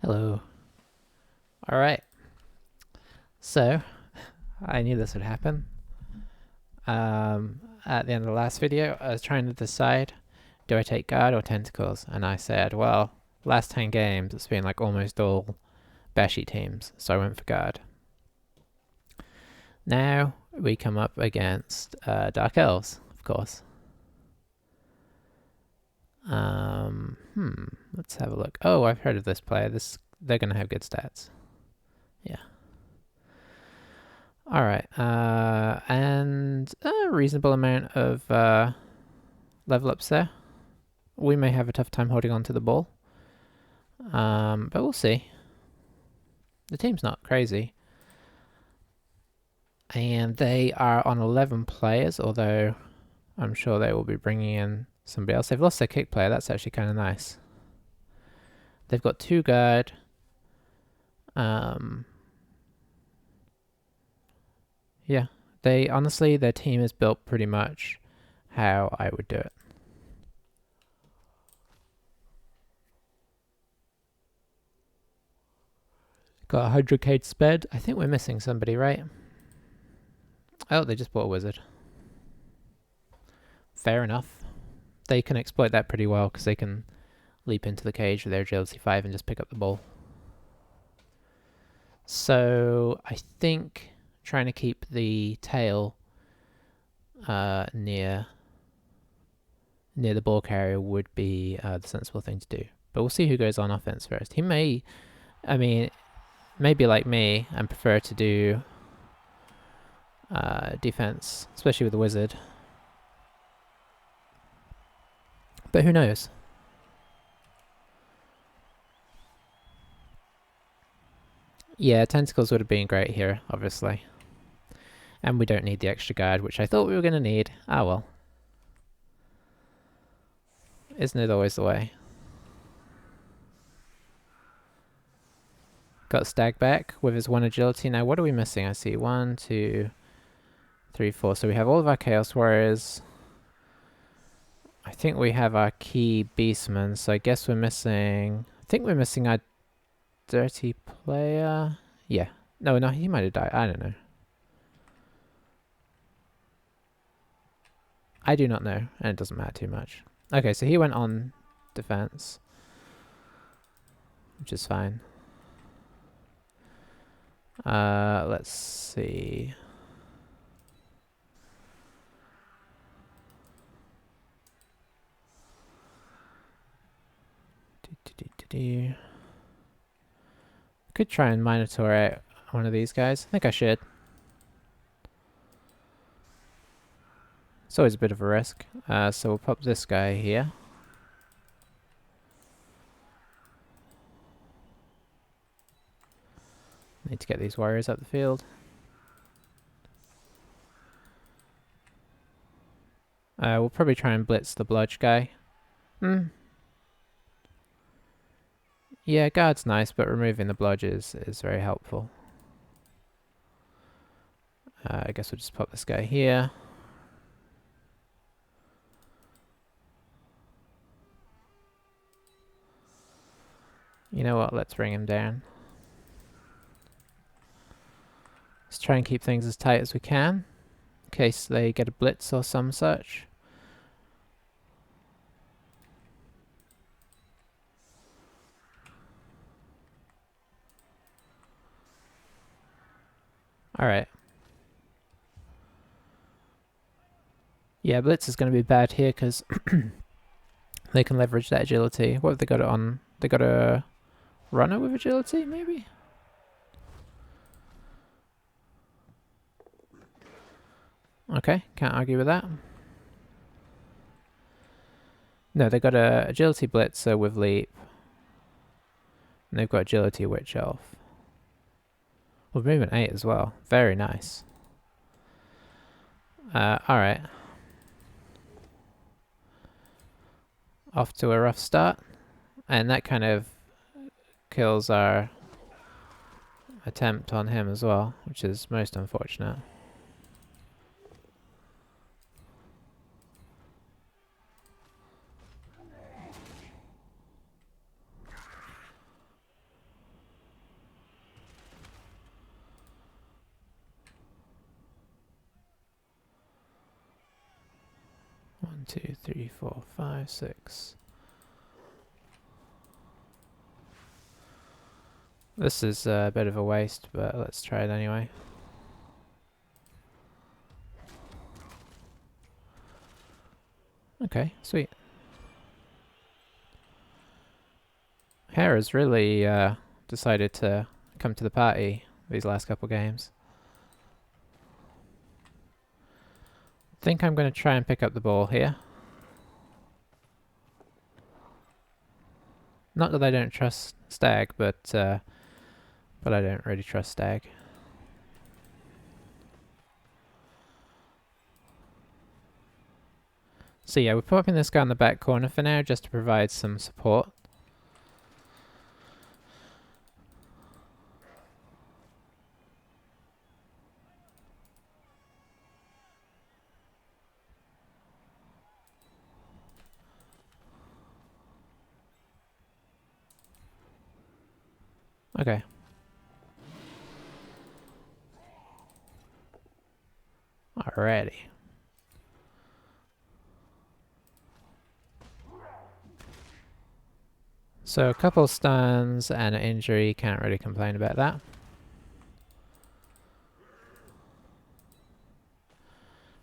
Hello. Alright, so I knew this would happen. At the end of the last video, I was trying to decide, do I take guard or tentacles? And I said, well, last 10 games, it's been like almost all bashy teams, so I went for guard. Now we come up against Dark Elves, of course. Let's have a look. Oh, I've heard of this player. They're going to have good stats. Yeah. Alright, and a reasonable amount of level ups there. We may have a tough time holding on to the ball, but we'll see. The team's not crazy. And they are on 11 players, although I'm sure they will be bringing in somebody else. They've lost their kick player, that's actually kind of nice. They've got 2 guard. Yeah, honestly, their team is built pretty much how I would do it. Got 100k sped. I think we're missing somebody, right? Oh, they just bought a wizard. Fair enough. They can exploit that pretty well because they can leap into the cage with their agility 5 and just pick up the ball. So I think trying to keep the tail near the ball carrier would be the sensible thing to do. But we'll see who goes on offense first. He may, maybe like me and prefer to do defense, especially with the wizard. But who knows? Yeah, tentacles would have been great here, obviously. And we don't need the extra guard, which I thought we were going to need. Ah well. Isn't it always the way? Got Stag back with his 1 agility. Now what are we missing? I see 1, 2, 3, 4. So we have all of our Chaos Warriors. I think we have our key Beastmen, so I guess we're missing... I think we're missing our dirty player. Yeah. No, he might have died. I don't know. I do not know, and it doesn't matter too much. Okay, so he went on defense, which is fine. Let's see. Could try and Minotaur out one of these guys. I think I should. It's always a bit of a risk. So we'll pop this guy here. Need to get these warriors up the field. We'll probably try and blitz the bludge guy. Yeah, guard's nice, but removing the bludge is very helpful. I guess we'll just pop this guy here. You know what, let's bring him down. Let's try and keep things as tight as we can, in case they get a blitz or some such. Alright. Yeah, blitz is going to be bad here, because they can leverage that agility. What have they got it on? They got a runner with agility, maybe? Okay, can't argue with that. No, they got a agility blitzer with leap. And they've got agility witch elf. With movement 8 as well. Very nice. Alright. Off to a rough start. And that kind of kills our attempt on him as well, which is most unfortunate. 2, 3, 4, 5, 6. This is a bit of a waste, but let's try it anyway. Okay, sweet. Hera's really decided to come to the party these last couple games. I think I'm going to try and pick up the ball here. Not that I don't trust Stag, but I don't really trust Stag. So yeah, we're popping this guy in the back corner for now, just to provide some support. Okay. Alrighty. So a couple stuns and an injury, can't really complain about that.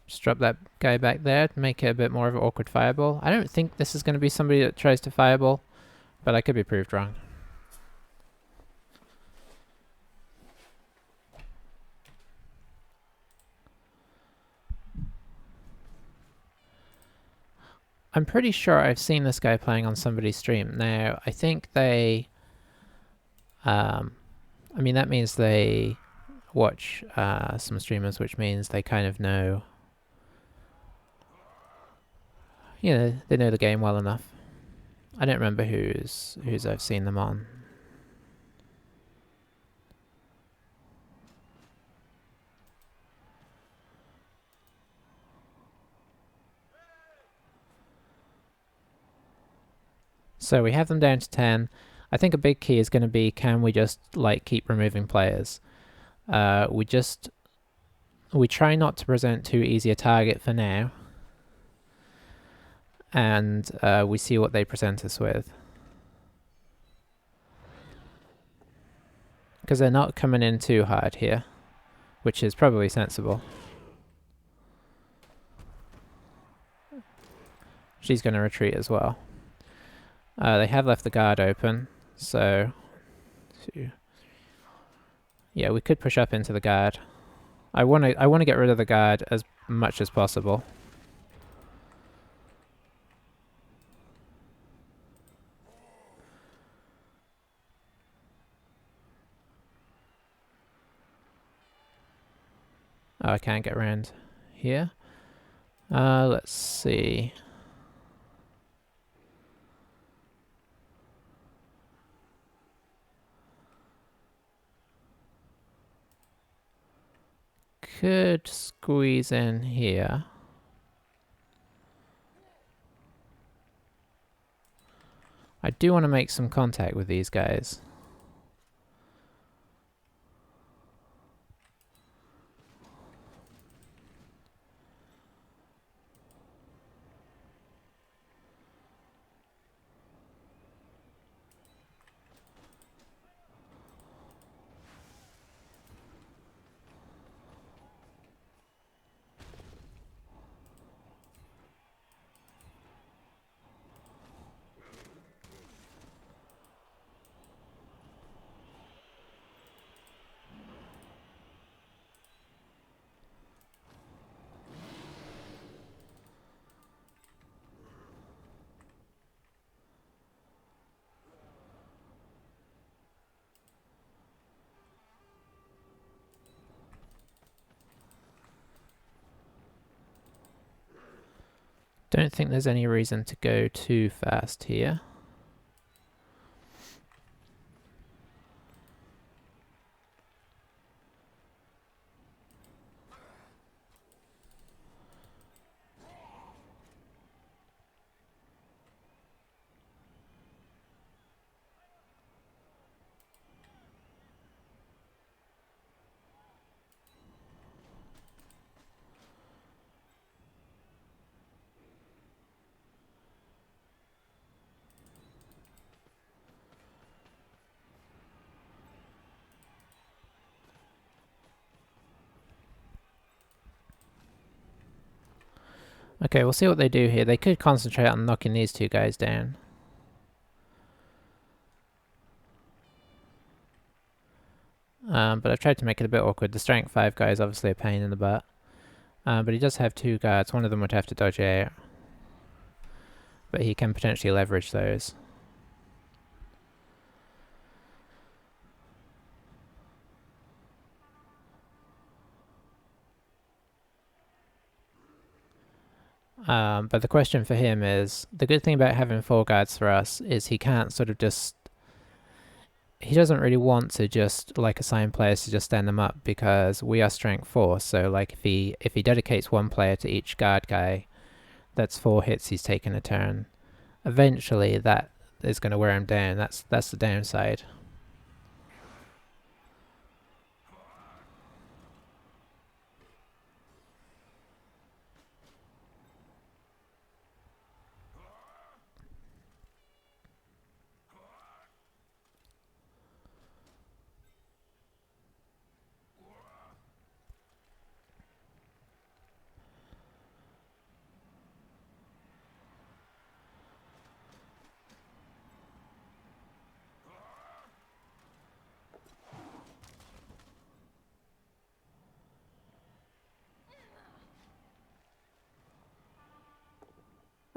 Just drop that guy back there to make it a bit more of an awkward fireball. I don't think this is going to be somebody that tries to fireball, but I could be proved wrong. I'm pretty sure I've seen this guy playing on somebody's stream. Now, I think they... I mean, that means they watch some streamers, which means they kind of know... You know, they know the game well enough. I don't remember whose I've seen them on. So we have them down to 10. I think a big key is going to be, can we just like keep removing players? We try not to present too easy a target for now, and we see what they present us with. Because they're not coming in too hard here, which is probably sensible. She's going to retreat as well. They have left the guard open, so... Yeah, we could push up into the guard. I want to get rid of the guard as much as possible. Oh, I can't get around here. Let's see. Could squeeze in here. I do want to make some contact with these guys. Don't think there's any reason to go too fast here. Okay, we'll see what they do here. They could concentrate on knocking these two guys down. But I've tried to make it a bit awkward. The strength 5 guy is obviously a pain in the butt. But he does have 2 guards. One of them would have to dodge out. But he can potentially leverage those. But the question for him is, the good thing about having 4 guards for us is he can't sort of just... He doesn't really want to just like assign players to just stand them up because we are strength 4. So like if he dedicates 1 player to each guard guy, that's 4 hits he's taken a turn. Eventually that is going to wear him down. That's the downside.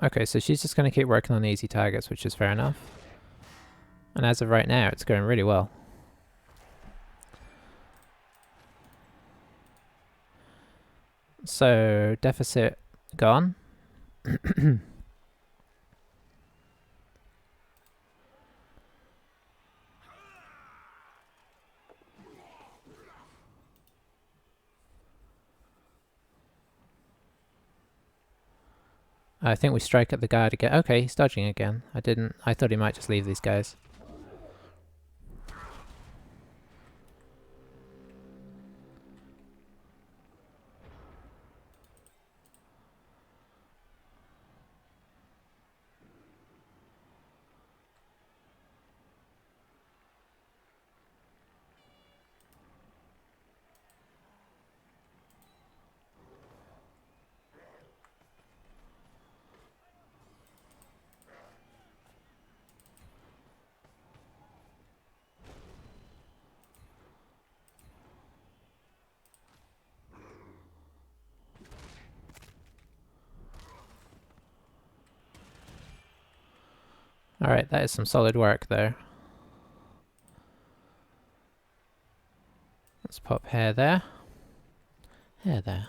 Okay, so she's just going to keep working on the easy targets, which is fair enough. And as of right now, it's going really well. So, deficit gone. I think we strike at the guard again. Okay, he's dodging again. I thought he might just leave these guys. Alright, that is some solid work there. Let's pop hair there. Hair there.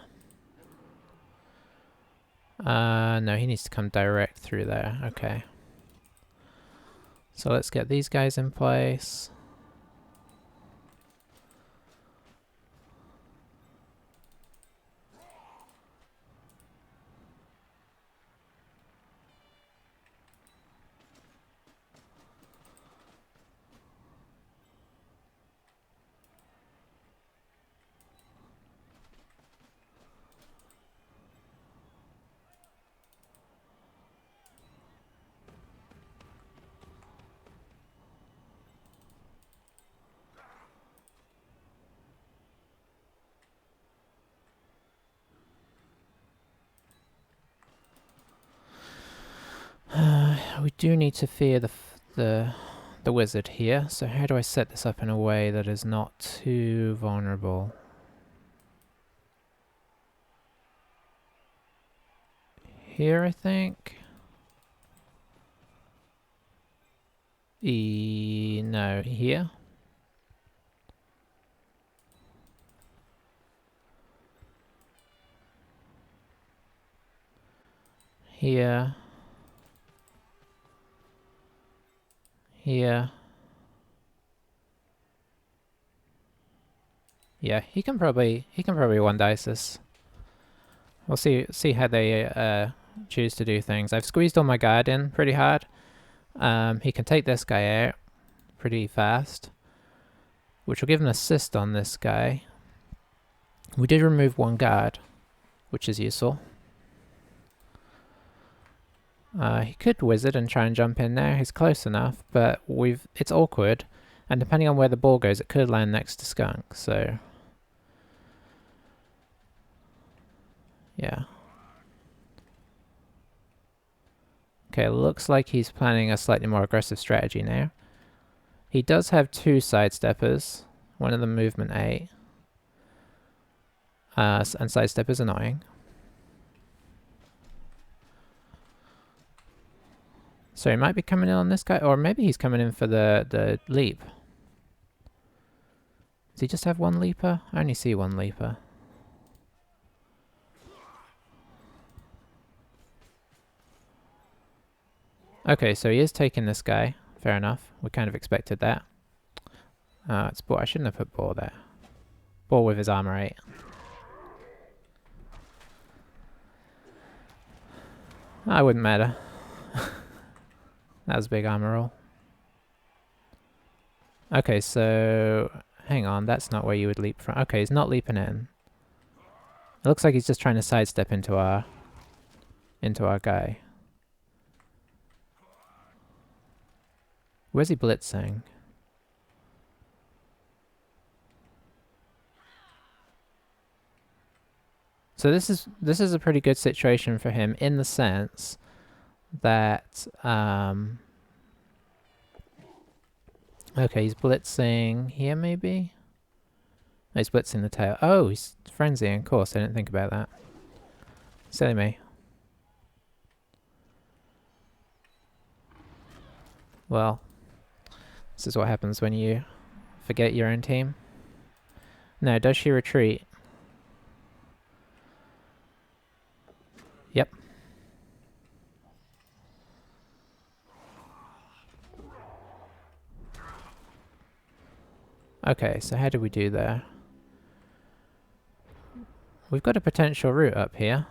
No, he needs to come direct through there. Okay. So let's get these guys in place. We do need to fear the wizard here, so how do I set this up in a way that is not too vulnerable? Here, I think? No, here? Here. Here. Yeah, he can probably one dice this. We'll see how they choose to do things. I've squeezed all my guard in pretty hard. He can take this guy out pretty fast, which will give an assist on this guy. We did remove 1 guard, which is useful. He could wizard and try and jump in there. He's close enough, but it's awkward, and depending on where the ball goes, it could land next to Skunk, so... Yeah. Okay, looks like he's planning a slightly more aggressive strategy now. He does have 2 sidesteppers. One of them movement 8. And sidestep is annoying. So he might be coming in on this guy, or maybe he's coming in for the leap. Does he just have 1 leaper? I only see 1 leaper. Okay, so he is taking this guy. Fair enough. We kind of expected that. It's Boar. I shouldn't have put Boar there. Boar with his armor 8. That wouldn't matter. That was a big armor roll. Okay, so hang on, that's not where you would leap from. Okay, he's not leaping in. It looks like he's just trying to sidestep into our guy. Where's he blitzing? So this is a pretty good situation for him in the sense that okay, he's blitzing here maybe? No, he's blitzing the tail. Oh, he's frenzying, of course, I didn't think about that. Silly me. Well, this is what happens when you forget your own team. No, does she retreat? Yep. Okay, so how do we do there? We've got a potential route up here.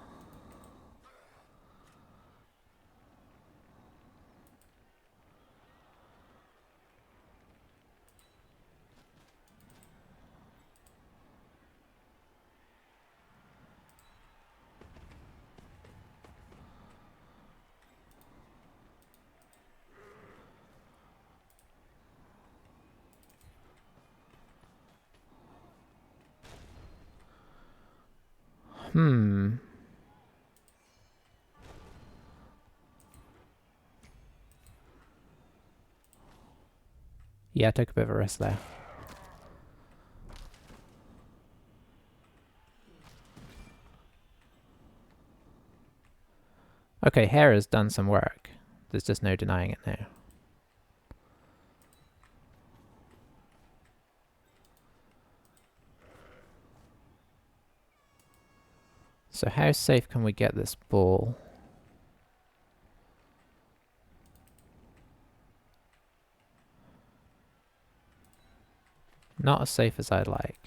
Yeah, I took a bit of a risk there. Okay, hair has done some work. There's just no denying it now. So how safe can we get this ball? Not as safe as I'd like.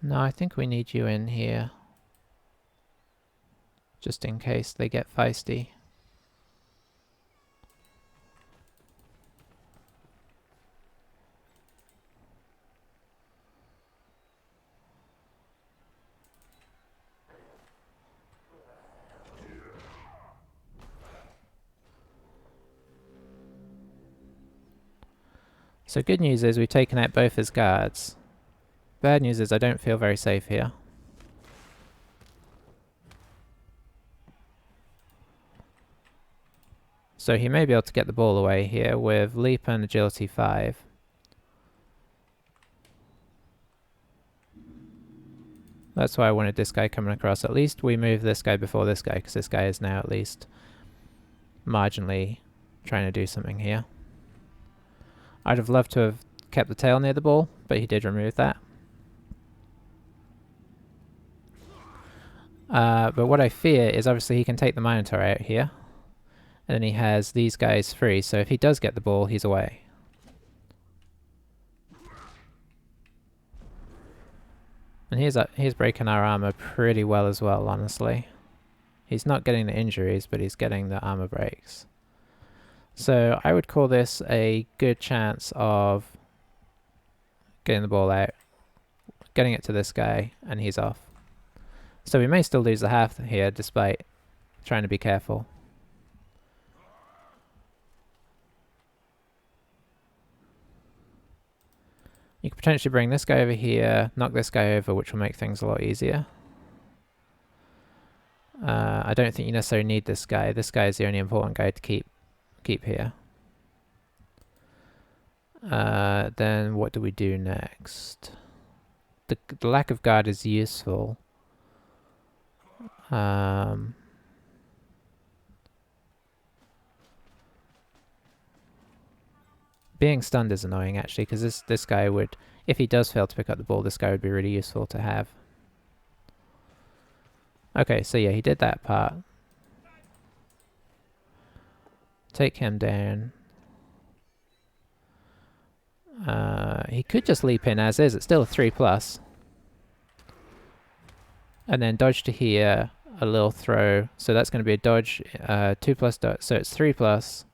No, I think we need you in here. Just in case they get feisty. So good news is we've taken out both his guards. Bad news is I don't feel very safe here. So he may be able to get the ball away here with leap and agility 5. That's why I wanted this guy coming across. At least we move this guy before this guy, because this guy is now at least marginally trying to do something here. I'd have loved to have kept the tail near the ball, but he did remove that. But what I fear is obviously he can take the Minotaur out here. And then he has these guys free, so if he does get the ball, he's away. And he's breaking our armor pretty well as well, honestly. He's not getting the injuries, but he's getting the armor breaks. So I would call this a good chance of getting the ball out, getting it to this guy, and he's off. So we may still lose the half here, despite trying to be careful. You could potentially bring this guy over here, knock this guy over, which will make things a lot easier. I don't think you necessarily need this guy. This guy is the only important guy to keep here. Then what do we do next? The lack of guard is useful. Being stunned is annoying actually, because this guy would, if he does fail to pick up the ball, this guy would be really useful to have. Okay, so yeah, he did that part. Take him down. He could just leap in as is. It's still a 3+. And then dodge to here, a little throw. So that's going to be a dodge, 2+ dodge. So it's 3+,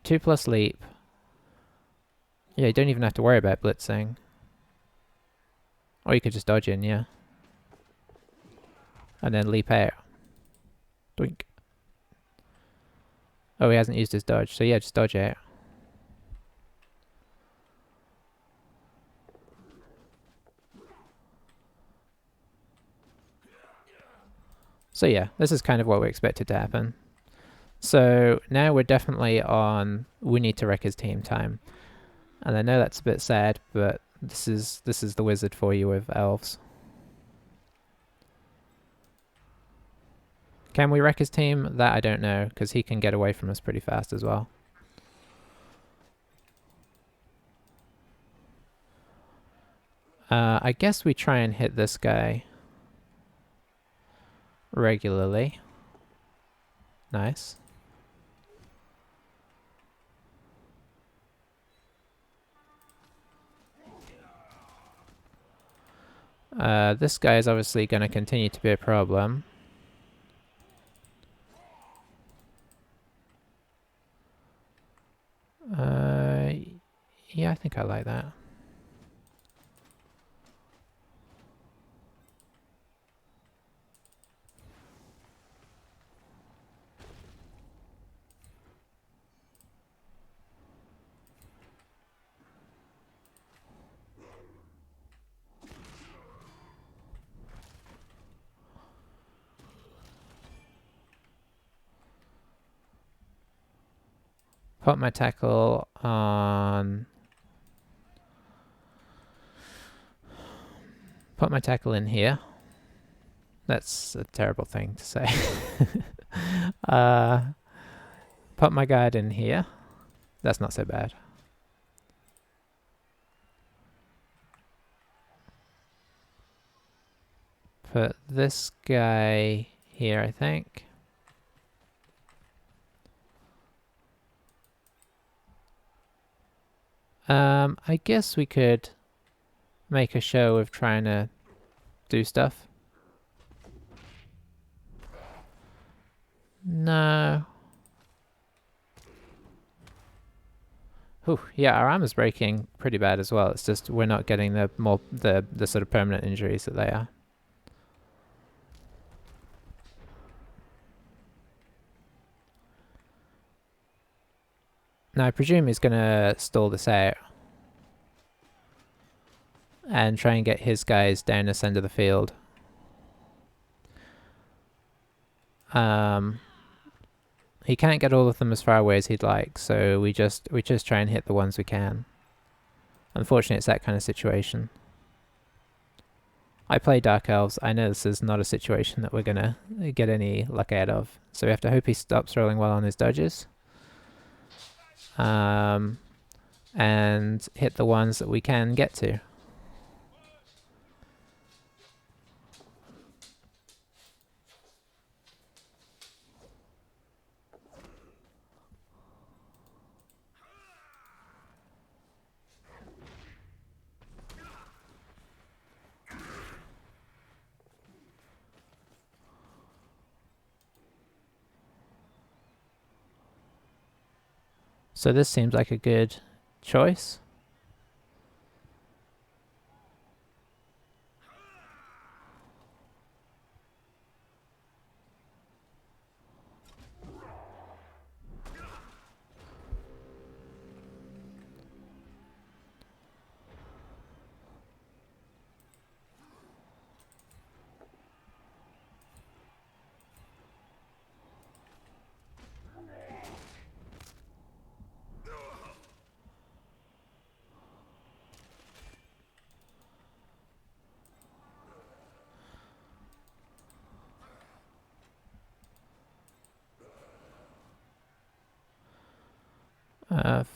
2+ leap. Yeah, you don't even have to worry about blitzing. Or you could just dodge in, yeah. And then leap out. Doink. Oh, he hasn't used his dodge, so yeah, just dodge out. So yeah, this is kind of what we expected to happen. So now we're definitely on we need to wreck his team time. And I know that's a bit sad, but this is the wizard for you with elves. Can we wreck his team? That I don't know, because he can get away from us pretty fast as well. I guess we try and hit this guy regularly. Nice. This guy is obviously going to continue to be a problem. Yeah, I think I like that. Put my tackle on... Put my tackle in here. That's a terrible thing to say. Put my guard in here. That's not so bad. Put this guy here, I think. I guess we could make a show of trying to do stuff. No. Whew, yeah, our armor's breaking pretty bad as well. It's just we're not getting the sort of permanent injuries that they are. Now I presume he's gonna stall this out and try and get his guys down this end of the field. He can't get all of them as far away as he'd like, so we just try and hit the ones we can. Unfortunately, it's that kind of situation. I play Dark Elves. I know this is not a situation that we're gonna get any luck out of, so we have to hope he stops rolling well on his dodges. And hit the ones that we can get to. So this seems like a good choice.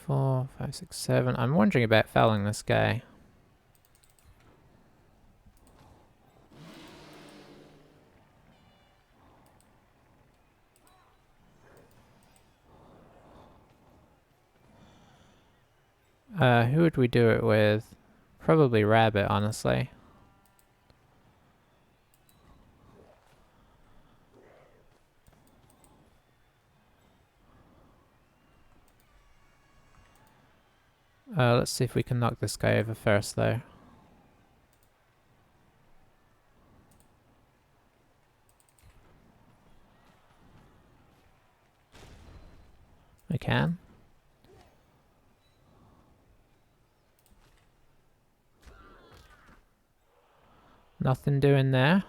Four, five, six, seven. I'm wondering about fouling this guy. Who would we do it with? Probably Rabbit, honestly. Let's see if we can knock this guy over first, though. We can. Nothing doing there.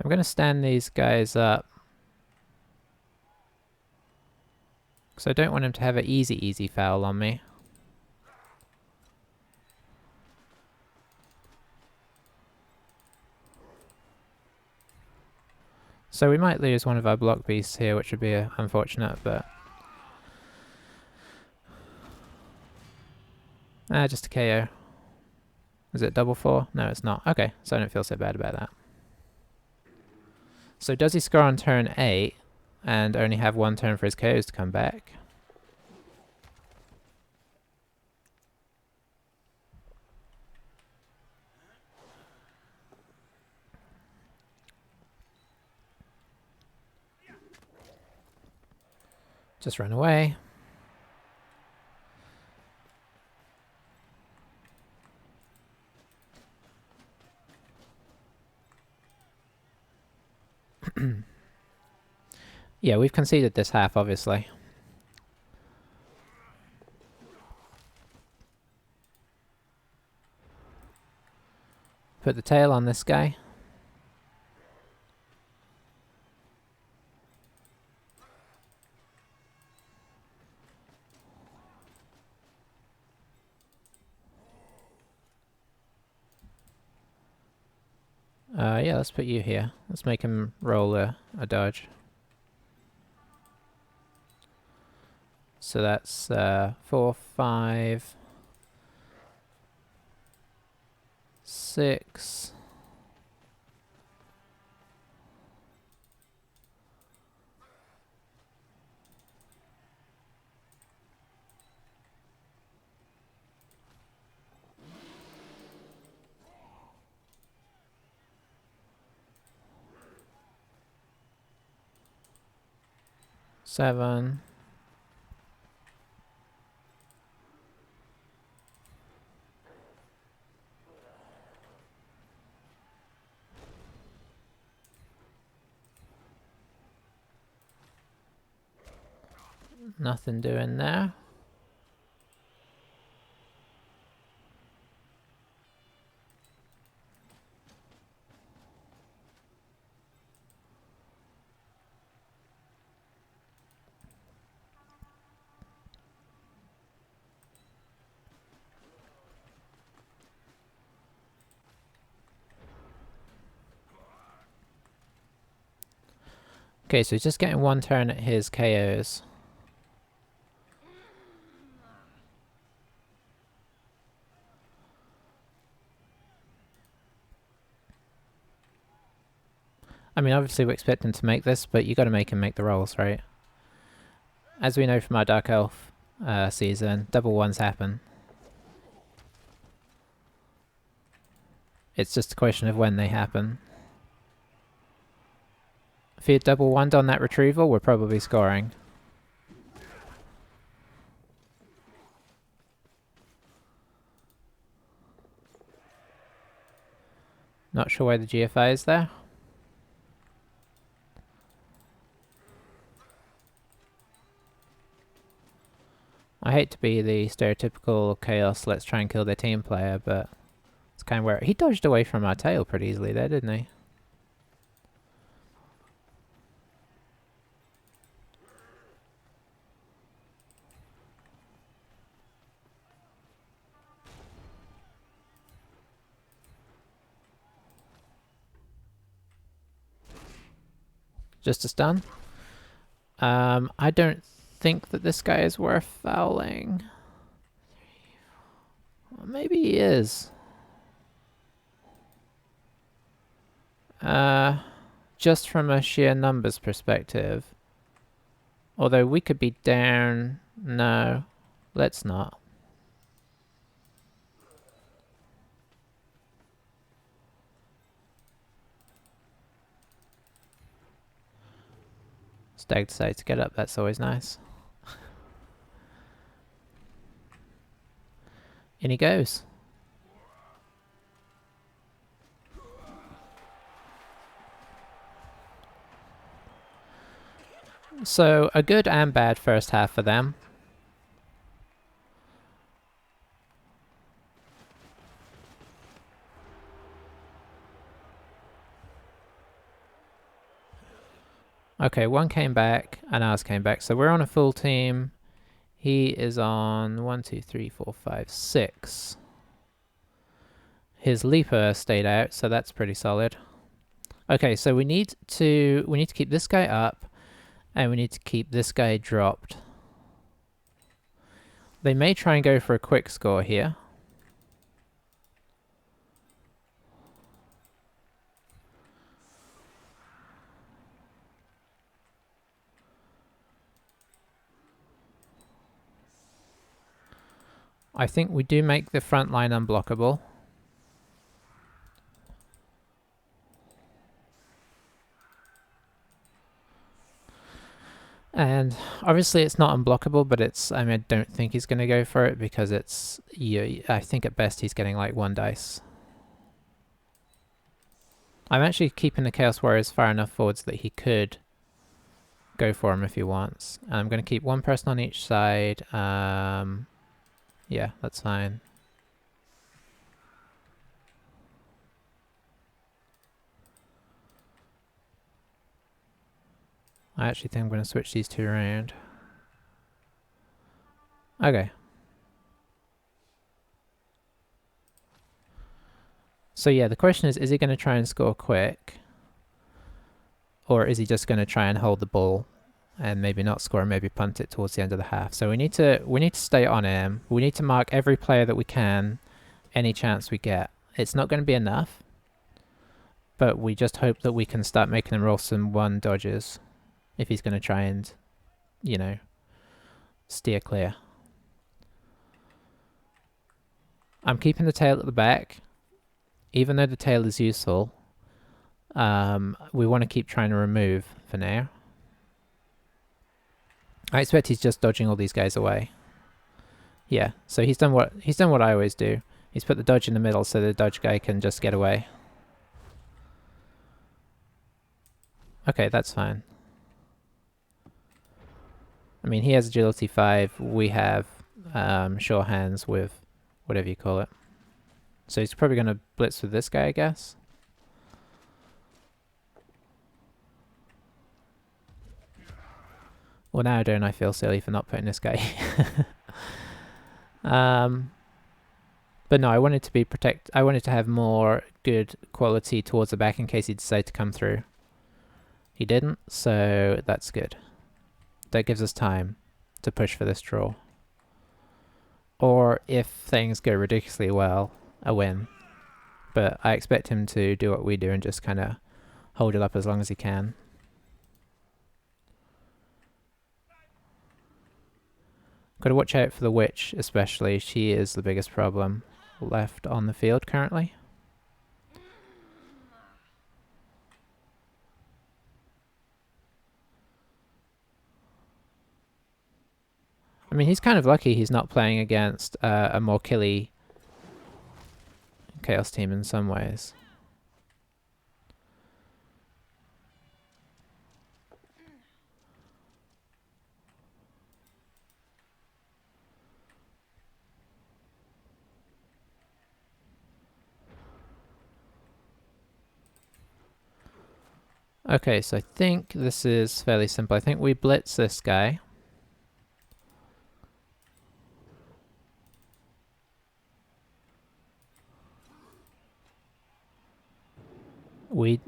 I'm going to stand these guys up, because I don't want him to have an easy foul on me. So we might lose one of our block beasts here, which would be unfortunate, but... just a KO. Is it double 4? No, it's not. Okay, so I don't feel so bad about that. So does he score on turn 8 and only have one turn for his KOs to come back? Just run away. Yeah, we've conceded this half, obviously. Put the tail on this guy. Yeah, let's put you here. Let's make him roll a dodge. So that's 4, 5, 6. Seven. Nothing doing there. Okay, so he's just getting one turn at his KOs. I mean, obviously we expect him to make this, but you got to make him make the rolls, right? As we know from our Dark Elf season, double ones happen. It's just a question of when they happen. If he had double one on that retrieval, we're probably scoring. Not sure why the GFI is there. I hate to be the stereotypical chaos, let's try and kill their team player, but it's kind of where... He dodged away from our tail pretty easily there, didn't he? Just a stun. I don't think that this guy is worth fouling. Well, maybe he is. Just from a sheer numbers perspective. Although we could be down... No, let's not. Stag decides to get up, that's always nice. In he goes. So, a good and bad first half for them. Okay, one came back and ours came back. So we're on a full team. He is on 1, 2, 3, 4, 5, 6. His leaper stayed out, so that's pretty solid. Okay, so we need to keep this guy up, and we need to keep this guy dropped. They may try and go for a quick score here. I think we do make the front line unblockable. And obviously it's not unblockable, but it's, I mean, I don't think he's going to go for it because it's, yeah, I think at best he's getting like 1 dice. I'm actually keeping the Chaos Warriors far enough forwards that he could go for him if he wants. And I'm going to keep 1 person on each side. Yeah, that's fine. I actually think I'm going to switch these 2 around. Okay. So yeah, the question is he going to try and score quick? Or is he just going to try and hold the ball and maybe not score and maybe punt it towards the end of the half? So we need to stay on him. We need to mark every player that we can, any chance we get. It's not going to be enough, but we just hope that we can start making him roll some 1 dodges if he's going to try and, you know, steer clear. I'm keeping the tail at the back. Even though the tail is useful, we want to keep trying to remove for now. I expect he's just dodging all these guys away. Yeah, so he's done what I always do. He's put the dodge in the middle so the dodge guy can just get away. Okay, that's fine. I mean, he has agility 5. We have sure hands with whatever you call it. So he's probably going to blitz with this guy, I guess. Well, now don't I feel silly for not putting this guy. But no, I wanted to be I wanted to have more good quality towards the back in case he decided to come through. He didn't, so that's good. That gives us time to push for this draw. Or if things go ridiculously well, a win. But I expect him to do what we do and just kind of hold it up as long as he can. Gotta watch out for the witch, especially. She is the biggest problem left on the field currently. I mean, he's kind of lucky he's not playing against a more killy Chaos team in some ways. Okay, so I think this is fairly simple. I think we blitz this guy.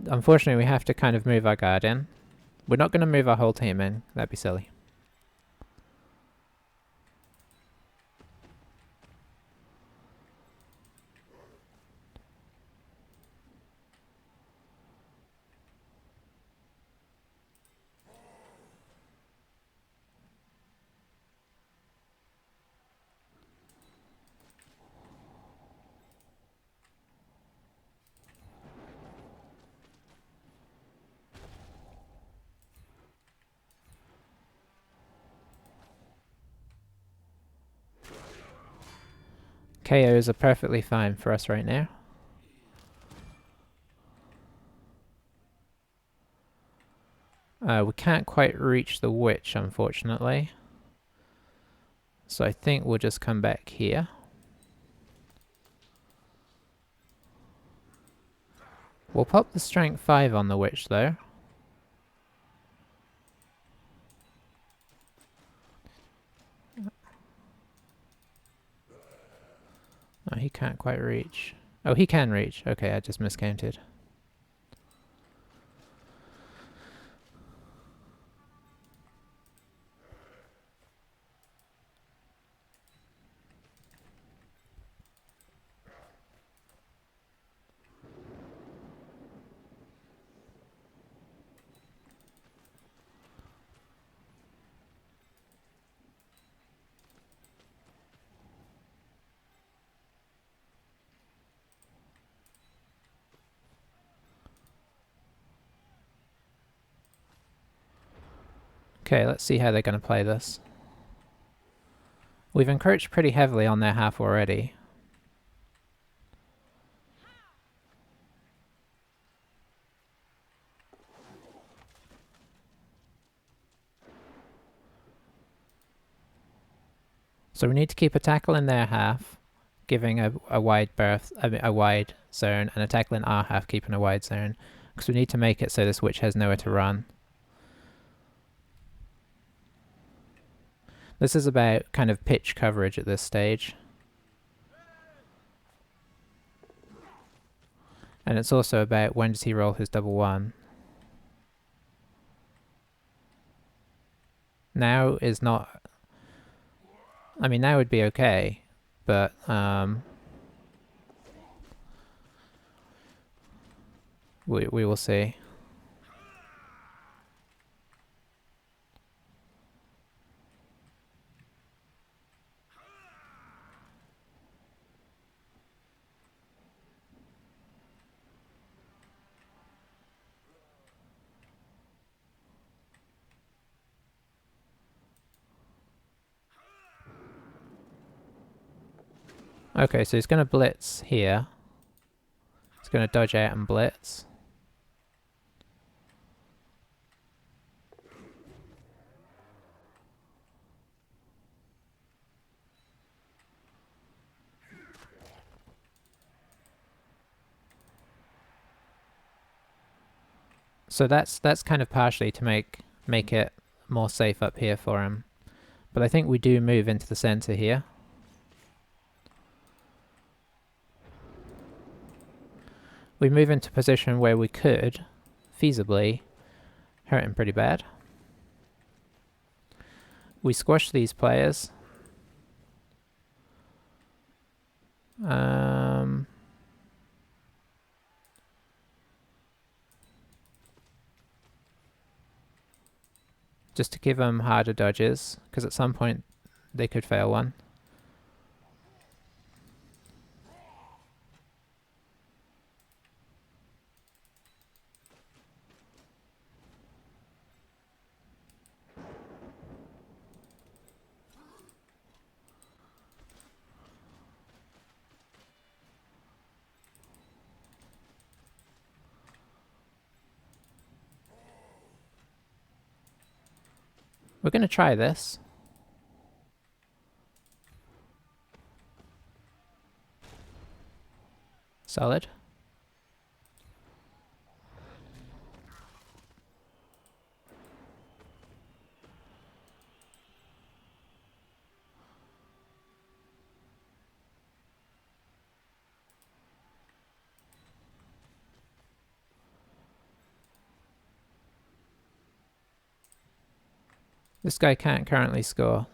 Unfortunately, we have to kind of move our guard in. We're not going to move our whole team in. That'd be silly. KOs are perfectly fine for us right now. We can't quite reach the witch, unfortunately. So I think we'll just come back here. We'll pop the strength 5 on the witch, though. Oh, he can't quite reach. Oh, he can reach. Okay, I just miscounted. Okay, let's see how they're going to play this. We've encroached pretty heavily on their half already. So we need to keep a tackle in their half, giving a wide berth, a wide zone, and a tackle in our half, keeping a wide zone. Because we need to make it so this witch has nowhere to run. This is about kind of pitch coverage at this stage. And it's also about when does he roll his double one. Now is not... I mean, now would be okay, but... we will see. Okay, so he's going to blitz here. He's going to dodge out and blitz. So that's kind of partially to make it more safe up here for him. But I think we do move into the center here. We move into a position where we could, feasibly, hurt him pretty bad. We squash these players. just to give them harder dodges, because at some point they could fail one. We're going to try this. Solid. This guy can't currently score.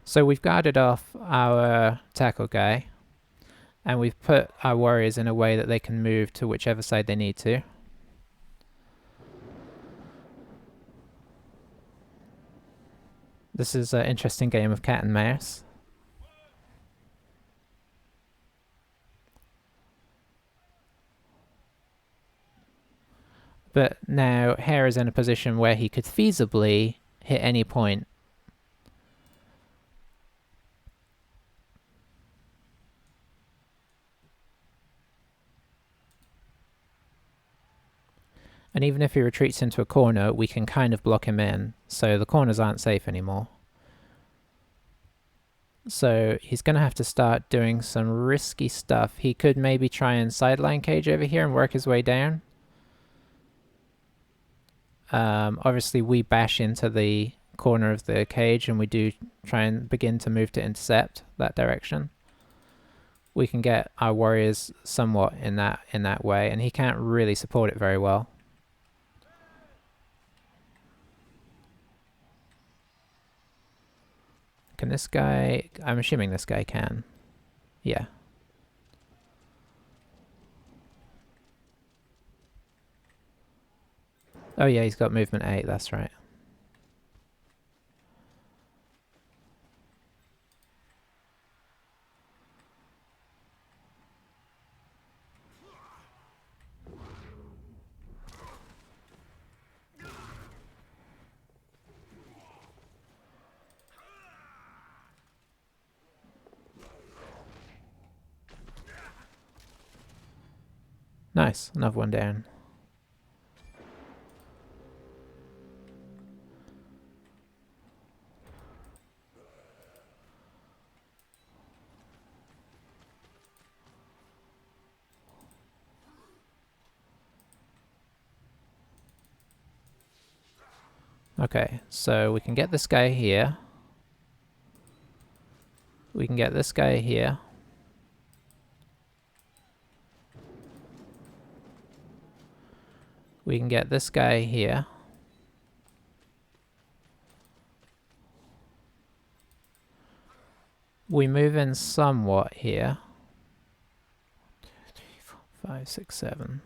So we've guarded off our tackle guy, and we've put our warriors in a way that they can move to whichever side they need to. This is an interesting game of cat and mouse. But now Hare is in a position where he could feasibly hit any point. And even if he retreats into a corner, we can kind of block him in, so the corners aren't safe anymore. So he's going to have to start doing some risky stuff. He could maybe try and sideline cage over here and work his way down. Obviously, we bash into the corner of the cage, and we do try and begin to move to intercept that direction. We can get our warriors somewhat in that way, and he can't really support it very well. Can this guy... I'm assuming this guy can. Yeah. Oh yeah, he's got movement 8, that's right. Nice, another one down. Okay, so we can get this guy here. We can get this guy here. We can get this guy here. We move in somewhat here. 1, 2, 3, 4, 5, 6, 7.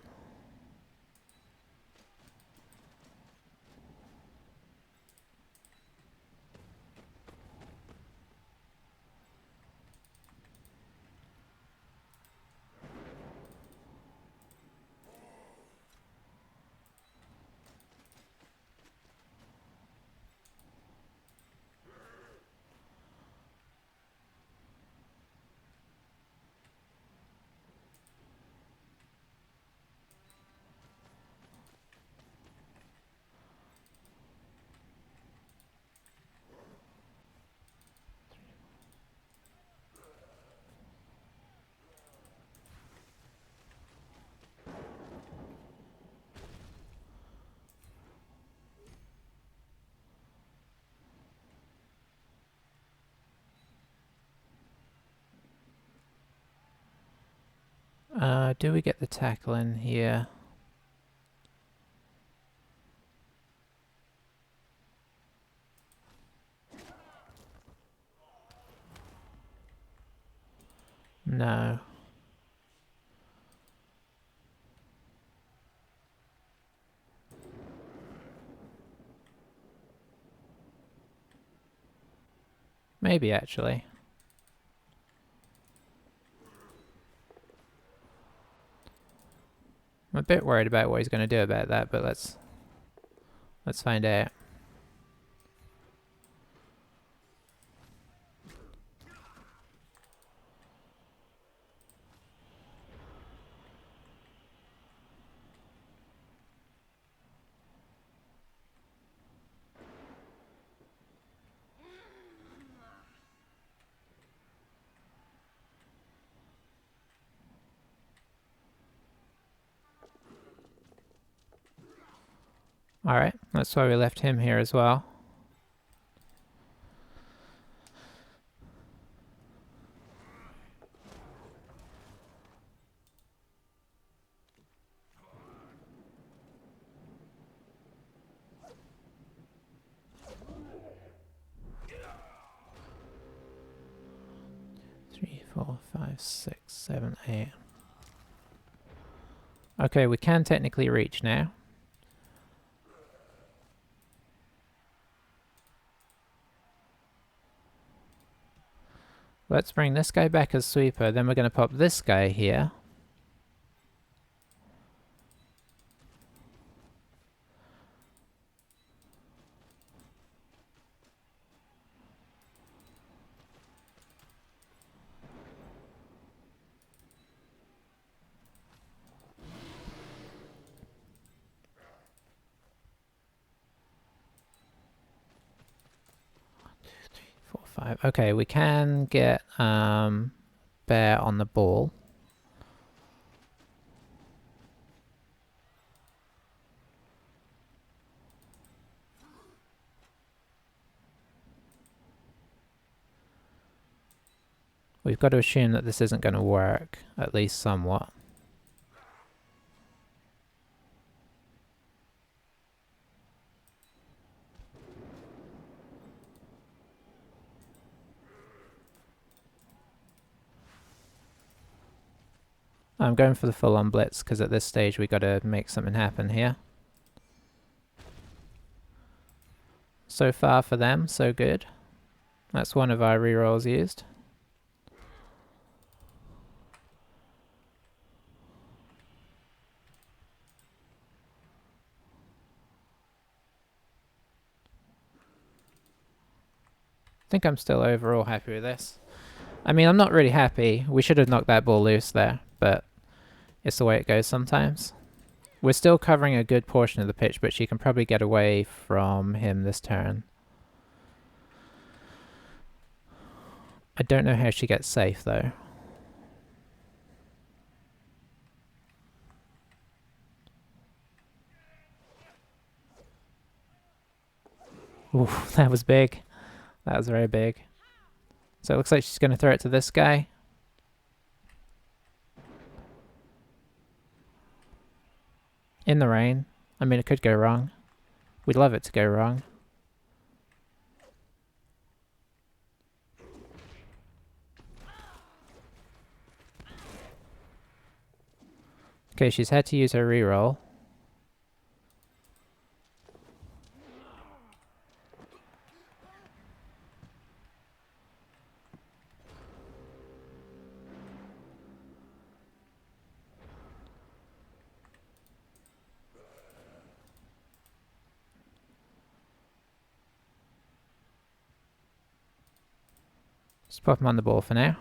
Do we get the tackle in here? No. Maybe, actually. I'm a bit worried about what he's going to do about that, but let's find out. Alright, that's why we left him here as well. Three, 4, 5, 6, 7, 8. Okay, we can technically reach now. Let's bring this guy back as sweeper, then we're going to pop this guy here. Four, 5. Okay, we can get Bear on the ball. We've got to assume that this isn't going to work, at least somewhat. I'm going for the full-on blitz because at this stage we got to make something happen here. So far for them, so good. That's one of our rerolls used. I think I'm still overall happy with this. I mean, I'm not really happy. We should have knocked that ball loose there, but it's the way it goes sometimes. We're still covering a good portion of the pitch, but she can probably get away from him this turn. I don't know how she gets safe, though. Ooh, that was big. That was very big. So it looks like she's going to throw it to this guy. In the rain. I mean, it could go wrong. We'd love it to go wrong. Okay, she's had to use her reroll. Just pop him on the ball for now.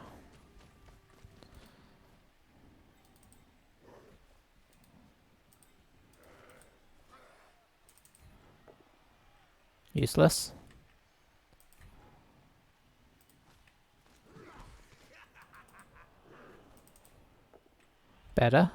Useless. Better.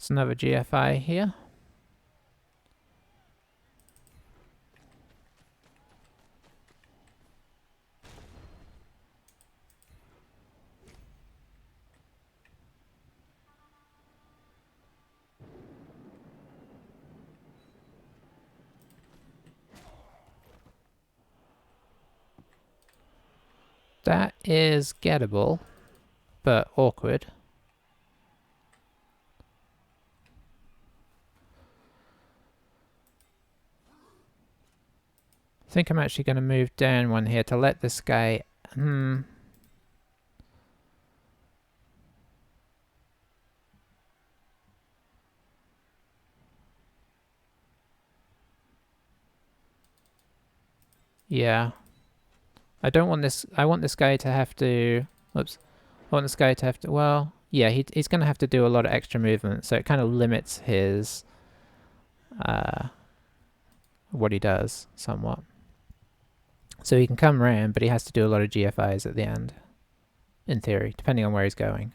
There's another GFI here. That is gettable, but awkward. I think I'm actually going to move down one here to let this guy... Yeah. I don't want this... I want this guy to have to... Oops. I want this guy to have to... Well, yeah, he's going to have to do a lot of extra movement, so it kind of limits his... what he does, somewhat. So he can come round, but he has to do a lot of GFIs at the end. In theory, depending on where he's going.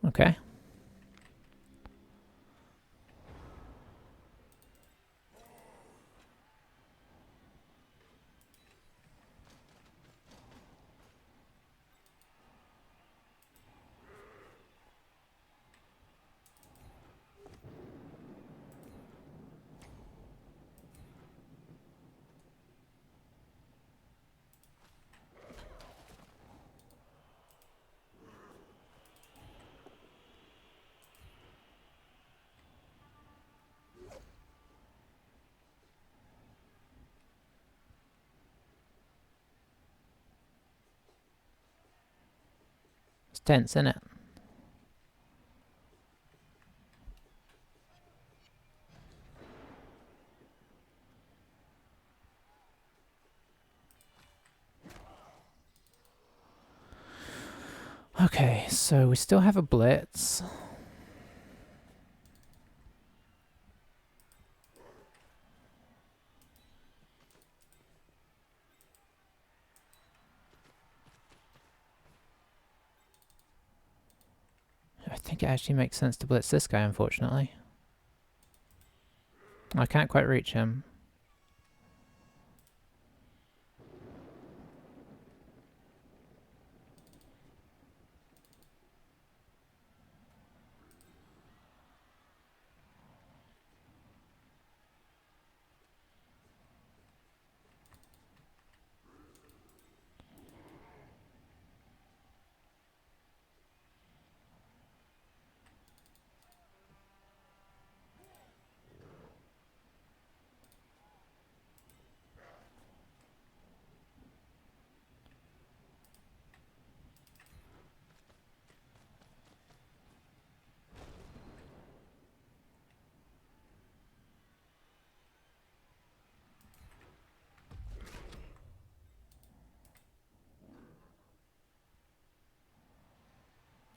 Okay. It's tense, isn't it? Okay, so we still have a blitz. I think it actually makes sense to blitz this guy, unfortunately. I can't quite reach him.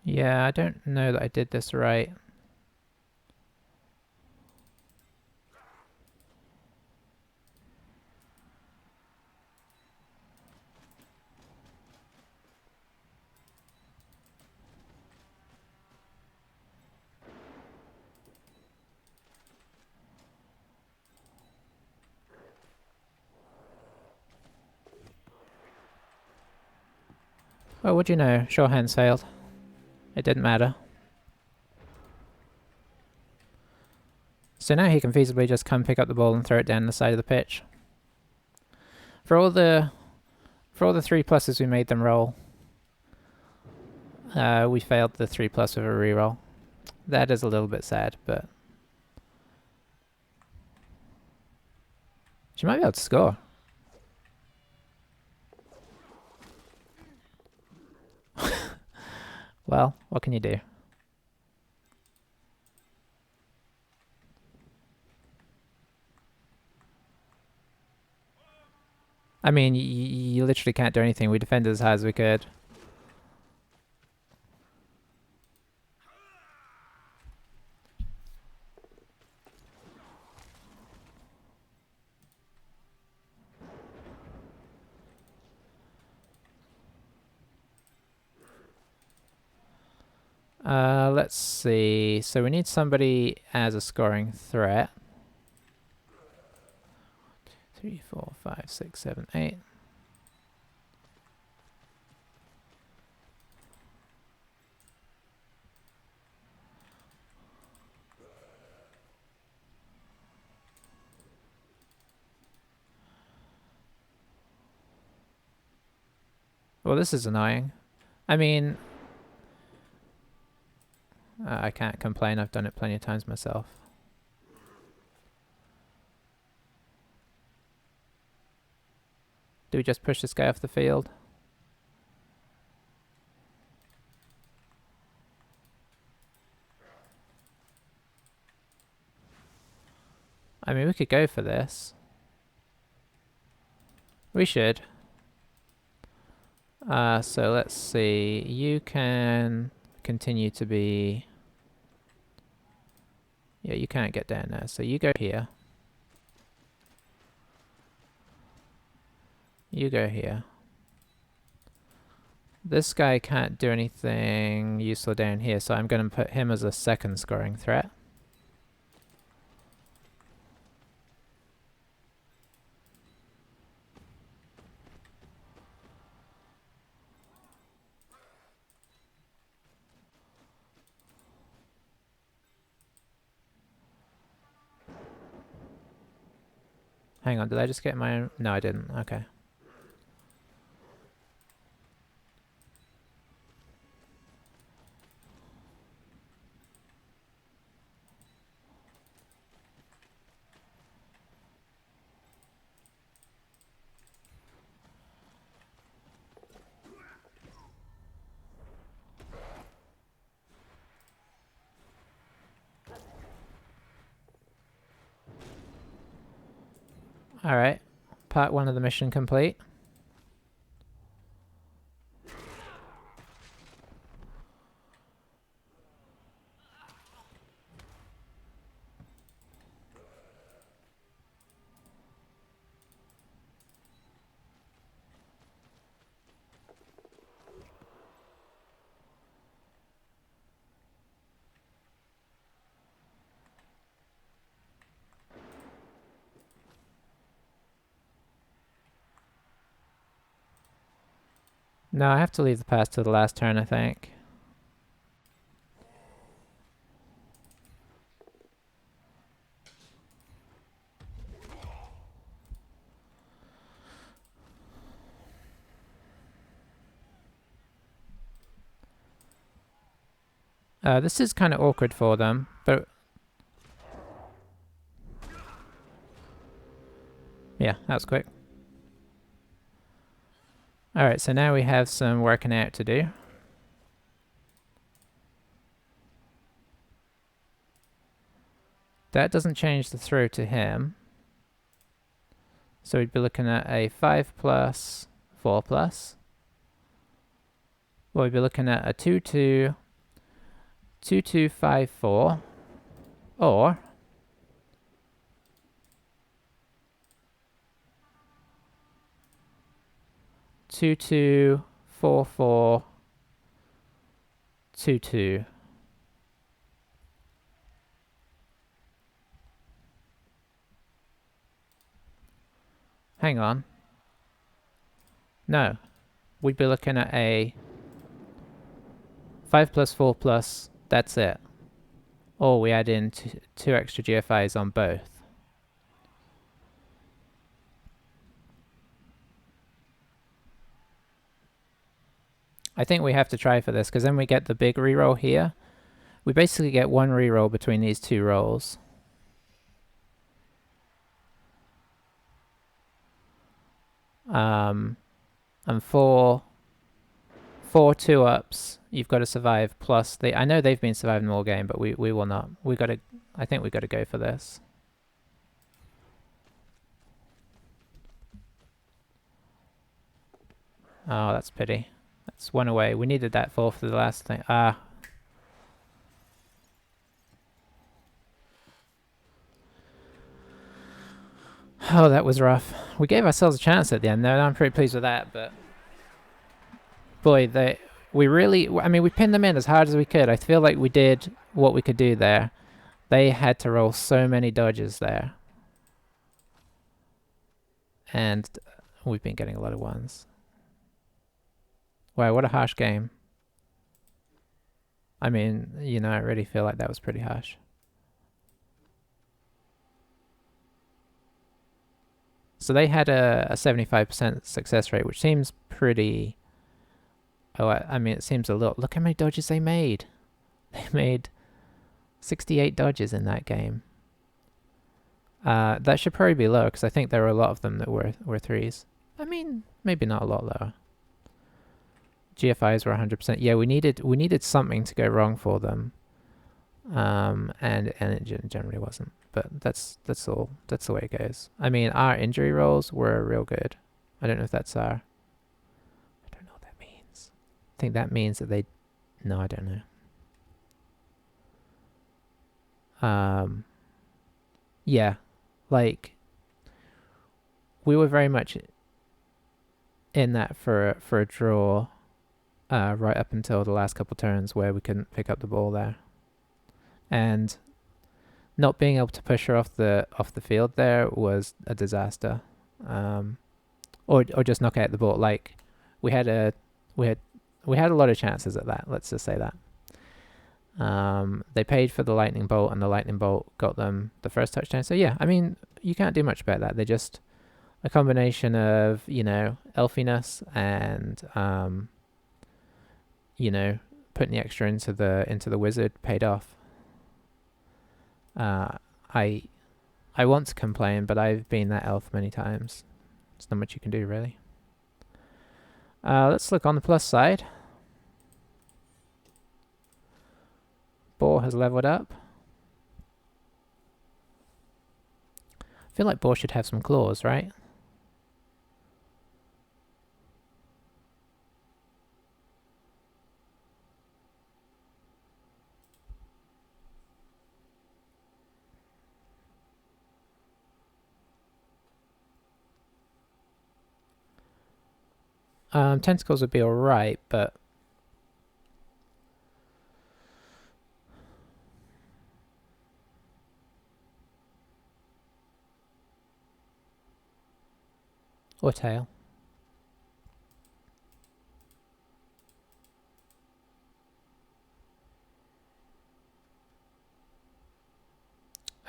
Yeah, I don't know that I did this right. Oh, what'd you know? Sure hand sailed. It didn't matter. So now he can feasibly just come pick up the ball and throw it down the side of the pitch. For all the 3 pluses we made them roll, we failed the 3+ with a reroll. That is a little bit sad, but she might be able to score. Well, what can you do? I mean, you literally can't do anything. We defended as high as we could. Let's see. So we need somebody as a scoring threat. 3, 4, 5, 6, 7, 8. Well, this is annoying. I mean, I can't complain. I've done it plenty of times myself. Do we just push this guy off the field? I mean, we could go for this. We should. So let's see. You can continue to be... Yeah, you can't get down there. So you go here. You go here. This guy can't do anything useful down here, so I'm going to put him as a second scoring threat. Hang on, did I just get my own? No, I didn't. Okay. Alright. Part 1 of the mission complete. No, I have to leave the pass to the last turn, I think. This is kind of awkward for them, but... Yeah, that was quick. Alright, so now we have some working out to do. That doesn't change the throw to him. So we'd be looking at a 5+, 4+. Well, we'd be looking at a 2-2, 2-2, 5-4, or... 2-2, 4-4, 2-2. Hang on. No. We'd be looking at a 5+, 4+, that's it. Or we add in two extra GFIs on both. I think we have to try for this, because then we get the big reroll here. We basically get one reroll between these two rolls. And four 2-ups you've got to survive, plus I know they've been surviving all game, but we will not. I think we got to go for this. Oh, that's pity. That's one away. We needed that 4 for the last thing. Ah. Oh, that was rough. We gave ourselves a chance at the end, though, and I'm pretty pleased with that, but... Boy, we really... I mean, we pinned them in as hard as we could. I feel like we did what we could do there. They had to roll so many dodges there. And we've been getting a lot of ones. Wow, what a harsh game. I mean, you know, I really feel like that was pretty harsh. So they had a 75% success rate, which seems pretty... Oh, I mean, it seems a lot. Look how many dodges they made. They made 68 dodges in that game. That should probably be lower, because I think there were a lot of them that were 3s. I mean, maybe not a lot lower. GFIs were 100%. Yeah, we needed something to go wrong for them. And it generally wasn't. But that's all. That's the way it goes. I mean, our injury rolls were real good. I don't know if that's our... I don't know what that means. I think that means that they... No, I don't know. Yeah. Like, we were very much in that for a draw right up until the last couple turns where we couldn't pick up the ball there. And... not being able to push her off the field there was a disaster, or just knock out the ball. Like we had a lot of chances at that. Let's just say that. They paid for the lightning bolt, and the lightning bolt got them the first touchdown. So yeah, I mean, you can't do much about that. They're just a combination of, you know, elfiness and you know, putting the extra into the wizard paid off. I want to complain, but I've been that elf many times. There's not much you can do, really. Let's look on the plus side. Boar has leveled up. I feel like Boar should have some claws, right? Tentacles would be alright, but... or tail.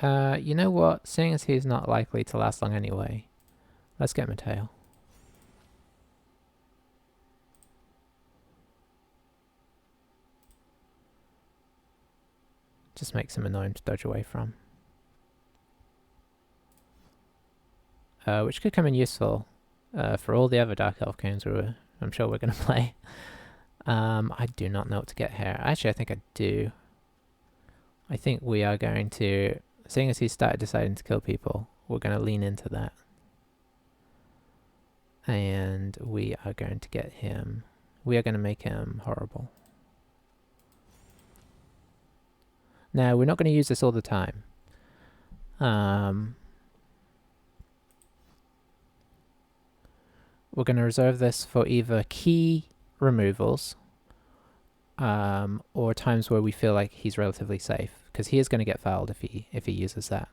You know what? Seeing as he's not likely to last long anyway, let's get him a tail. Just makes him annoying to dodge away from. Which could come in useful for all the other Dark Elf games I'm sure we're going to play. I do not know what to get here. Actually, I think I do. I think we are going to, seeing as he started deciding to kill people, we're going to lean into that. And we are going to get him, we are going to make him horrible. Now, we're not going to use this all the time. We're going to reserve this for either key removals or times where we feel like he's relatively safe, because he is going to get fouled if he uses that.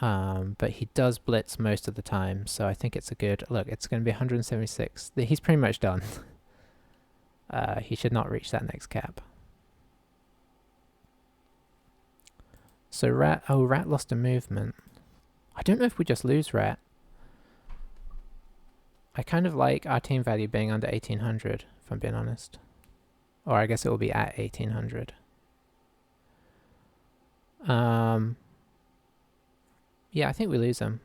But he does blitz most of the time, so I think it's a good... Look, it's going to be 176. He's pretty much done. He should not reach that next cap. So Rat, oh, Rat lost a movement. I don't know if we just lose Rat. I kind of like our team value being under 1800, if I'm being honest. Or I guess it will be at 1800. Yeah, I think we lose him.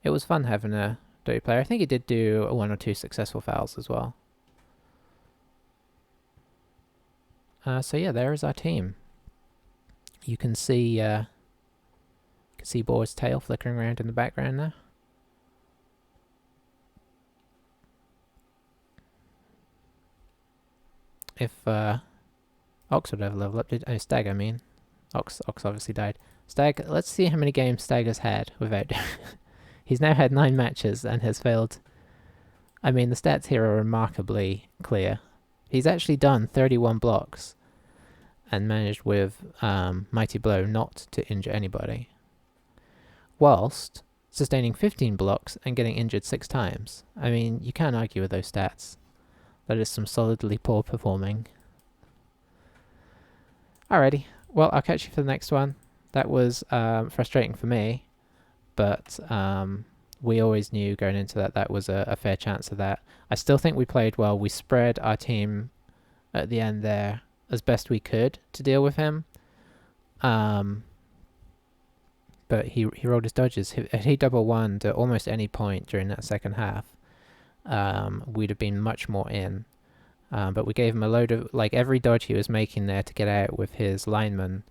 It was fun having a dirty player. I think he did do 1 or 2 successful fouls as well. So yeah, there is our team. You can see Boar's tail flickering around in the background there. If Ox would have leveled up, Stag, I mean. Ox obviously died. Stag, let's see how many games Stag has had without... He's now had 9 matches and has failed. I mean, the stats here are remarkably clear. He's actually done 31 blocks and managed with Mighty Blow not to injure anybody, whilst sustaining 15 blocks and getting injured 6 times. I mean, you can't argue with those stats. That is some solidly poor performing. Alrighty, well, I'll catch you for the next one. That was frustrating for me, but we always knew going into that was a fair chance of that. I still think we played well. We spread our team at the end there as best we could to deal with him. But he rolled his dodges. Had he double won at almost any point during that second half, we'd have been much more in. But we gave him a load of, like, every dodge he was making there to get out with his lineman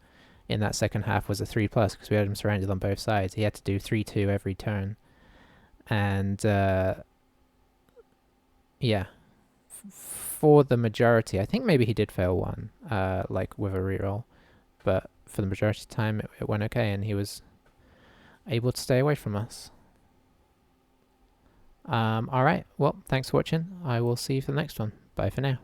in that second half was a 3+ because we had him surrounded on both sides. He had to do 3-2 every turn. And yeah, for the majority, I think maybe he did fail one, like with a reroll, but for the majority of the time it went okay and he was able to stay away from us. Alright, well, thanks for watching. I will see you for the next one. Bye for now.